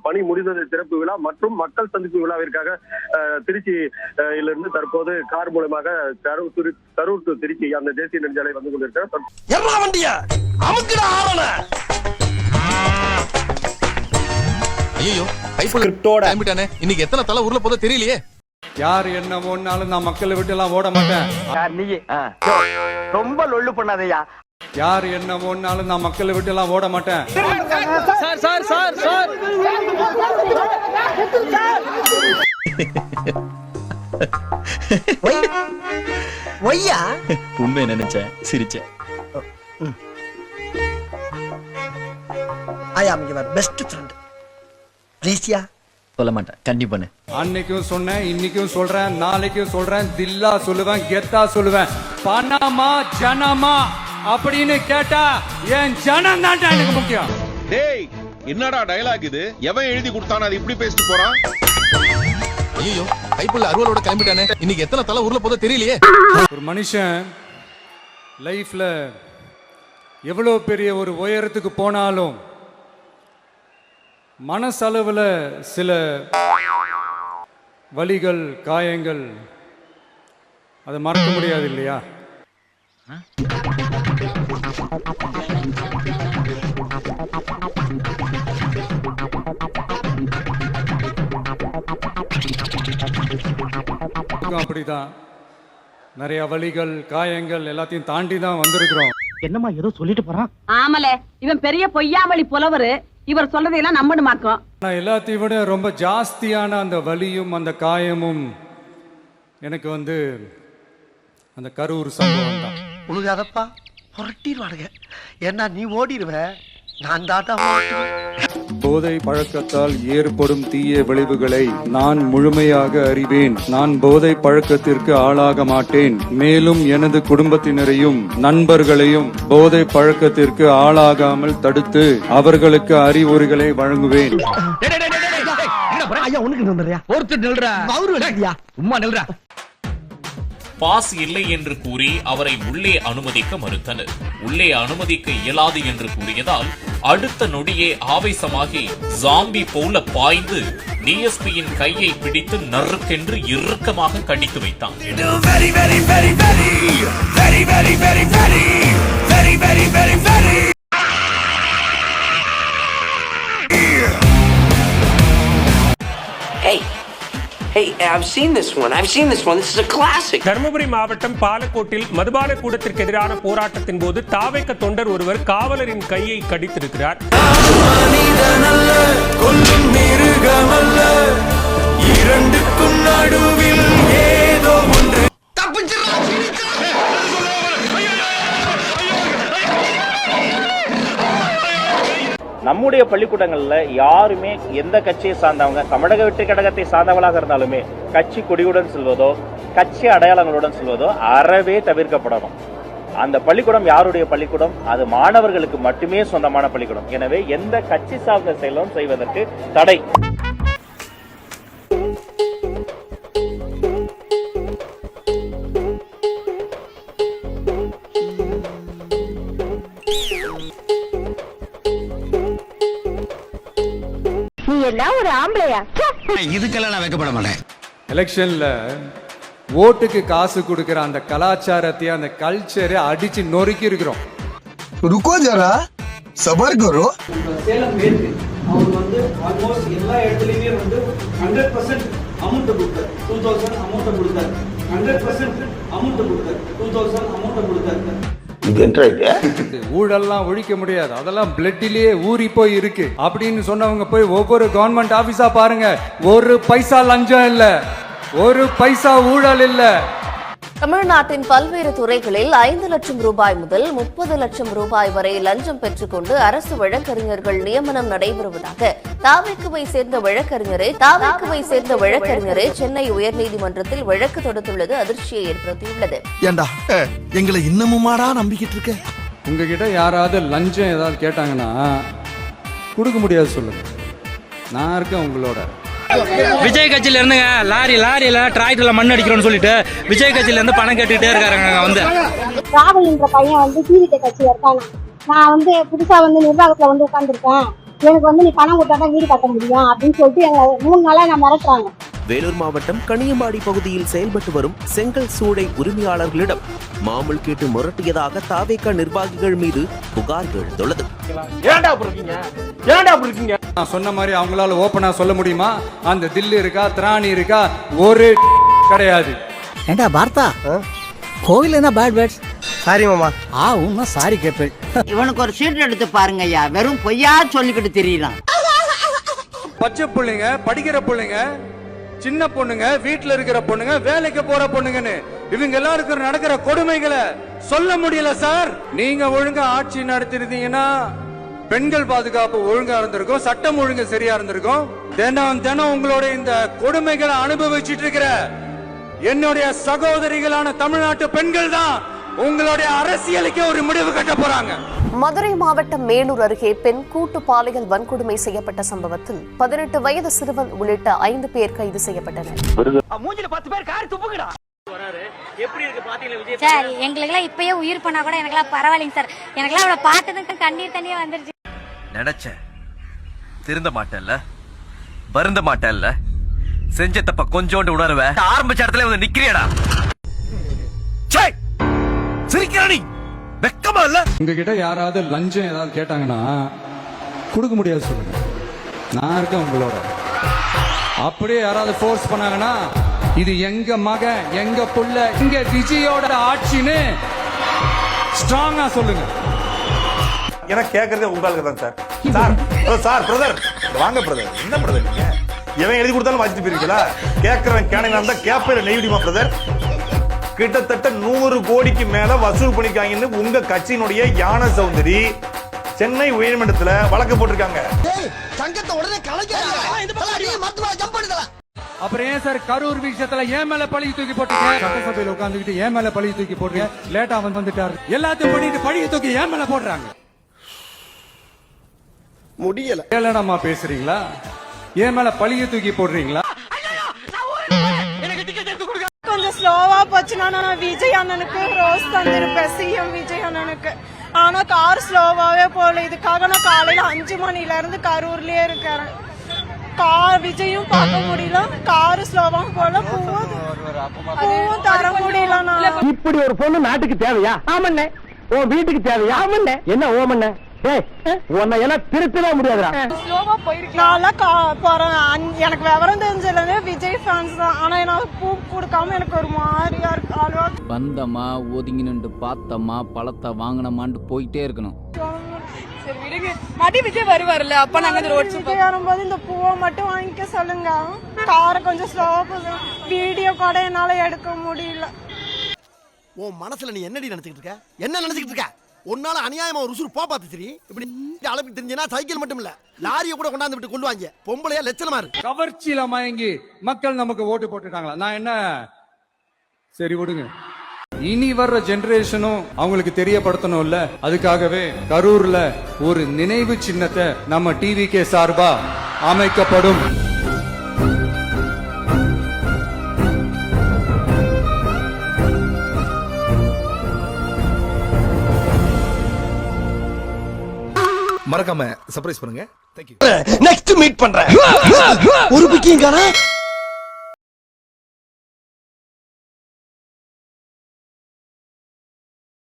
பணி முடிந்தது திறப்பு விழா மற்றும் மக்கள் சந்திப்பு விழாவிற்காக திருச்சியிலிருந்து தற்போது கார் மூலமாக கரூர் டு திருச்சி அந்த தேசிய நெடுஞ்சாலை வந்து கொண்டிருக்கிறார். ஐயோ இன்னைக்கு எத்தனை தலை ஊர்ல போதோ தெரியலையே. யார் என்ன ஓடினாலும் நான் மக்களை விட்டு எல்லாம் ஓட மாட்டேன். நீ ரொம்ப லொள்ளு பண்ணாதயா. யார் என்ன ஓடினாலும் நான் மக்களை விட்டு எல்லாம் ஓட மாட்டேன். உண்மை நினைச்சேன், சிரிச்சேன். I am your best friend. Please, சொல்ல மாட்டேன், கண்டிப்பா. அன்னைக்கும் சொன்னேன், இன்னைக்கும் சொல்றேன், நாளைக்கும் சொல்றேன், தில்லா சொல்லுவேன், கெத்தா சொல்லுவேன். பணமா ஜனமா அப்படின்னு கேட்டா என் ஜனம் தான் எனக்கு முக்கியம். டேய், என்னடா டயலாக் இது? எவன் எழுதி கொடுத்தானே அது இப்படி பேசிட்டு போறான்? ஐயோ, கைப்புள்ள அருவாளோட கிளம்பிட்டானே. இன்னைக்கு எத்தனை தலை ஊர்ல போதோ தெரியலையே. ஒரு மனுஷன் லைஃப்ல எவ்வளவு பெரிய ஒரு உயரத்துக்கு போனாலும் மனசளவுல சில வலிகள், காயங்கள் அதை மறக்க முடியாது இல்லையா? அப்படிதான் நிறைய வலிகள், காயங்கள் எல்லாத்தையும் தாண்டி தான் வந்திருக்கிறோம். என்னம்மா ஏதோ சொல்லிட்டு போறான்? ஆமலே, இவன் பெரிய பொய்யாமொழி புலவரு. இவர் சொல்றதையெல்லாம் நம்பணுமாக்கும். நான் எல்லாத்தையும் விட ரொம்ப ஜாஸ்தியான அந்த வலியும் அந்த காயமும் எனக்கு வந்து அந்த கரூர் சம்பவம் தான். உழுகாதப்பா, புரட்டிடுவானுங்க. ஏன்னா நீ ஓடிடுவ, நான் தாட்டா. போதை பழக்கத்தால் ஏற்படும் தீய விளைவுகளை நான் முழுமையாக அறிவேன். நான் போதை பழக்கத்திற்கு ஆளாக மாட்டேன். மேலும் எனது குடும்பத்தினரையும் நண்பர்களையும் போதை பழக்கத்திற்கு ஆளாகாமல் தடுத்து அவர்களுக்கு அறிவுரைகளை வழங்குவேன். பாஸ் இல்லை என்று கூறி அவரை உள்ளே அனுமதிக்க மறுத்தனர். உள்ளே அனுமதிக்க இயலாது என்று கூறியதால் அடுத்த நொடியே ஆவேசமாகி ஜாம்பி போல பாய்ந்து டிஎஸ்பியின் கையை பிடித்து நறுக்கென்று இறுக்கமாக கடித்து வைத்தான். Hey, I've seen this one. This is a classic. Dharmapuri மாவட்டம் பாலக்கோட்டில் மதுபான கூடத்திற்கு எதிரான போராட்டத்தின் போது தாவேக்க தொண்டர் ஒருவர் காவலரின் கையை கடித்திருக்கிறார். இரண்டுக்கும் நடுவில் ஏதோ ஒன்று. நம்முடைய பள்ளிக்கூடங்கள்ல யாருமே எந்த கட்சியை சார்ந்தவங்க, தமிழக வெற்றி கழகத்தை சார்ந்தவர்களாக இருந்தாலுமே கட்சி கொடியுடன் செல்வதோ கட்சி அடையாளங்களுடன் செல்வதோ அறவே தவிர்க்கப்படணும். அந்த பள்ளிக்கூடம் யாருடைய பள்ளிக்கூடம்? அது மாணவர்களுக்கு மட்டுமே சொந்தமான பள்ளிக்கூடம். எனவே எந்த கட்சி சார்ந்த செயலும் செய்வதற்கு தடை. ஒரு ஆம்பளையா? இதுக்கெல்லாம் நான் வைக்கப்பட மாட்டேன். எலெக்ஷன்ல ஓட்டுக்கு காசு கொடுக்கிற அந்த கலாச்சாரத்தை, அந்த கல்ச்சரை அடிச்சு நொறுக்கி இருக்கிறோம். ருக்கோ ஜரா, சபர் கரோ. சேலம் மேற்கு அவர் வந்து ஆல்மோஸ்ட் எல்லா இடத்துலயுமே வந்து 100% அமௌண்ட் கொடுத்தார். 2000 அமௌண்ட் கொடுத்தார். 100% அமௌண்ட் கொடுத்தார். 2000 அமௌண்ட் கொடுத்தார். ஊழல்லாம் ஒழிக்க முடியாது, அதெல்லாம் பிளட்டிலேயே ஊறி போய் இருக்கு அப்படின்னு சொன்னவங்க போய் ஒவ்வொரு கவர்மெண்ட் ஆபீஸா பாருங்க. ஒரு பைசா லஞ்சம் இல்ல, ஒரு பைசா ஊழல் இல்ல. தமிழ்நாட்டின் பல்வேறு துறைகளில் 5 லட்சம் ரூபாய் முதல் 30 லட்சம் ரூபாய் வரை லஞ்சம் பெற்றுக்கொண்டு அரசு வழக்கறிஞர்கள் நியமனம் நடைபெறுவதாக தாவேக்குவை சேர்ந்த வழக்கறிஞரை சென்னை உயர்நீதிமன்றத்தில் வழக்கு தொடுத்துள்ளது அதிர்ச்சியை ஏற்படுத்தியுள்ளது. ஏண்டா எங்களை இன்னமுமாடா நம்பிக்கிட்டு இருக்க? உங்ககிட்ட யாராவது லஞ்சம் ஏதாவது கேட்டாங்கன்னா கொடுக்க முடியாது சொல்லுங்க. நான் இருக்கேன் உங்களோட. விஜய் கட்சியில இருந்துங்க லாரியில டிராக்டர்ல மண் அடிக்கிறோம்னு சொல்லிட்டு விஜய் கட்சியில இருந்து பணம் கேட்டுட்டே இருக்காங்க. வந்து ராகுல்ன்ற பையன் வந்து டிவிகே கட்சியில இருக்காங்க. நான் வந்து புதுசா வந்து நிர்வாகத்துல வந்து உட்கார்ந்துருக்கேன். எனக்கு வந்து நீ பணம் கொடுத்தாதான் வீடு கட்ட முடியும் அப்படின்னு சொல்லிட்டு எங்களை 3 நாளா நான் மிரட்டுறாங்க. வேலூர் மாவட்டம் கனியம்பாடி பகுதியில் செயல்பட்டு வரும் செங்கல் சூளை உரிமையாளர்களிடம் மாமூல் கேட்டு மிரட்டியதாக தாவேகா நிர்வாகிகள் மீது புகார் எழுந்துள்ளது. நான் சொன்ன மாதிரி அவங்களால ஓப்பனா சொல்ல முடியுமா? அந்த தில்லு இருக்கா, திராணி இருக்கா, ஒரு கிடையாது. ஏண்டா பார்த்தா கோவில் என்ன பேட் வேர்ட்ஸ்? சாரி மாமா. உன்ன சாரி கேட்பேன். இவனுக்கு ஒரு சீட் எடுத்து பாருங்க ஐயா, வெறும் பொய்யா சொல்லிக்கிட்டு தெரியலாம். பச்சை பிள்ளைங்க, படிக்கிற பிள்ளைங்க, சின்ன பொண்ணுங்க, வீட்டுல இருக்கிற பொண்ணுங்க, வேலைக்கு போற பொண்ணுங்கன்னு இவங்க எல்லாருக்கும் நடக்கிற கொடுமைகளை சொல்ல முடியல சார். நீங்க ஒழுங்கா ஆட்சி நடத்திருந்தீங்கன்னா பெண்கள் பாதுகாப்பு ஒழுங்கா இருந்திருக்கும், சட்டம் ஒழுங்கு சரியா இருந்திருக்கும். தினம் தினம் உங்களோட இந்த கொடுமைகளை அனுபவிச்சுட்டு இருக்கிற என்னுடைய சகோதரிகளான தமிழ்நாட்டு பெண்கள் தான் உங்களுடைய அரசியலுக்கு ஒரு முடிவு கட்ட போறாங்க. மதுரை மாவட்டம் மேலூர் அருகே பெண் கூட்டு பாலியல் வன்கொடுமை செய்யப்பட்ட சம்பவத்தில் 18 வயது சிறுவன் உள்ளிட்ட 5 பேர் கைது செய்யப்பட்டனர். சார் எங்களுக்கெல்லாம் இப்பயே உயிர் பண்ணா கூட எனக்கெல்லாம் பரவாயில்லைங்க சார். எனக்கெல்லாம் அவளை பார்த்ததுக்கு கண்ணீர் தண்ணியே வந்துருச்சு. நினைச்சேன் திருந்த மாட்டேன்ல, வருந்த மாட்டேன்ல, செஞ்ச தப்ப கொஞ்சோண்டு உணர்வேன். ஆரம்பிச்ச இடத்துல வந்து நிக்கிறியடா. சிரிக்கிறானி வெக்கமா இல்ல? உங்ககிட்ட யாராவது லஞ்சம் ஏதாவது கேட்டாங்கன்னா கொடுக்க முடியாது சொல்லுங்க, நான் இருக்கேன் உங்களோட. அப்படியே யாராவது ஃபோர்ஸ் பண்ணாங்கன்னா இது எங்க மகன், எங்க புள்ள, இங்க விஜயோட ஆட்சின்னு ஸ்ட்ராங்கா சொல்லுங்க. எனக்கு கேட்கறதே உங்களுக்கு தான் சார். சார் பிரதர் வாங்க பிரதர். என்ன பிரதர் நீங்க எவன் எழுதி கொடுத்தாலும் வாசிட்டு போயிருக்கீங்களா? கேட்கறவன் கேனையா இருந்தா கேப்பையில நெய்விடுமா பிரதர்? கிட்டத்தட்ட 100 கோடிக்கு மேல வசூல் பண்ணிருக்காங்கன்னு உங்க கட்சியினுடைய யான சௌந்தரி சென்னை உயர்நீதிமன்றத்துல வழக்கு போட்டிருக்காங்க. அப்புறம் ஏன் சார் கரூர் விஷயத்துல ஏன் மேல பழி தூக்கி போட்டீங்க? சட்டசபையில உட்கார்ந்துகிட்டு ஏன் மேல பழி தூக்கி போடுறீங்க? லேட்டா வந்துட்டாரு, எல்லாத்தையும் பண்ணிட்டு பழியை தூக்கி ஏன் மேல போடுறாங்க? முடியல. ஏளனமா பேசுறீங்களா? ஏன் மேல பழியை தூக்கி போடுறீங்களா? கொஞ்சம் ஸ்லோவா போச்சுன்னா நான் விஜய் அண்ணனுக்கு ரோஸ் தந்திருப்பேன், சிஎம் விஜய் அண்ணனுக்கு. ஆனா கார் ஸ்லோவாவே போகல. இதுக்காக நான் காலையில 5 மணில இருந்து கரூர்லயே இருக்கிறேன். கார் விஜயும் பார்க்க முடியல, கார் ஸ்லோவா போல, பூவும் தர முடியல. நான் இப்படி ஒரு பொண்ணு நாட்டுக்கு தேவையா? ஆமண்ணே. உன் வீட்டுக்கு தேவையா? ஆமண்ணே. என்ன ஓமண்ணே? உன்னை எல்லாம் திருத்தவே முடியாதுடா. ஸ்லோவா போறேன். எனக்கு விவரம் தெரிஞ்சதுல விஜய் ஃபேன்ஸ் தான். ஆனா நான் பூ கொடுக்காம எனக்கு ஒரு மாதிரியா இருக்கு. வந்தமா ஒதுங்கி நின்று பார்த்தமா பழத்தை வாங்கினமான்னு போயிட்டே இருக்கணும். சரி விடுங்க, மடி விஜய் வருவார்ல, அப்ப நாங்க விஜய் வரும்போது இந்த பூவை மட்டும் வாங்கிக்க சொல்லுங்க. காரை கொஞ்சம் ஸ்லோவா போகுது, வீடியோ கூட என்னால எடுக்க முடியல. உன் மனசுல நீ என்னடி நினைச்சுக்கிட்டு இருக்க? என்ன நினைச்சுக்கிட்டு இருக்க? உன்னால அநியாயமா ஒரு உசுறு பாத்து சரி. இப்படி அளவுக்கு தெரிஞ்சனா சைக்கிள் மட்டும் இல்ல, லாரியை கூட கொண்டாந்து விட்டு கொள்வாங்க. பொம்பளையா லட்சணமா இருக்கு. கவர்ச்சியில மயங்கி மக்கள் நமக்கு ஓட்டு போட்டுட்டாங்களா? நான் என்ன சரி விடுங்க. இனி வர்ற ஜெனரேஷனும் அவங்களுக்கு தெரியப்படுத்தணும் இல்ல? அதுக்காகவே கரூர்ல ஒரு நினைவு சின்னத்தை நம்ம டிவிகே சார்பா அமைக்கப்படும். மறக்காம சர்ப்ரைஸ் பண்ணுங்க. Thank you. நெக்ஸ்ட் மீட் பண்றேன். ஒரு பிக்கிங் காணா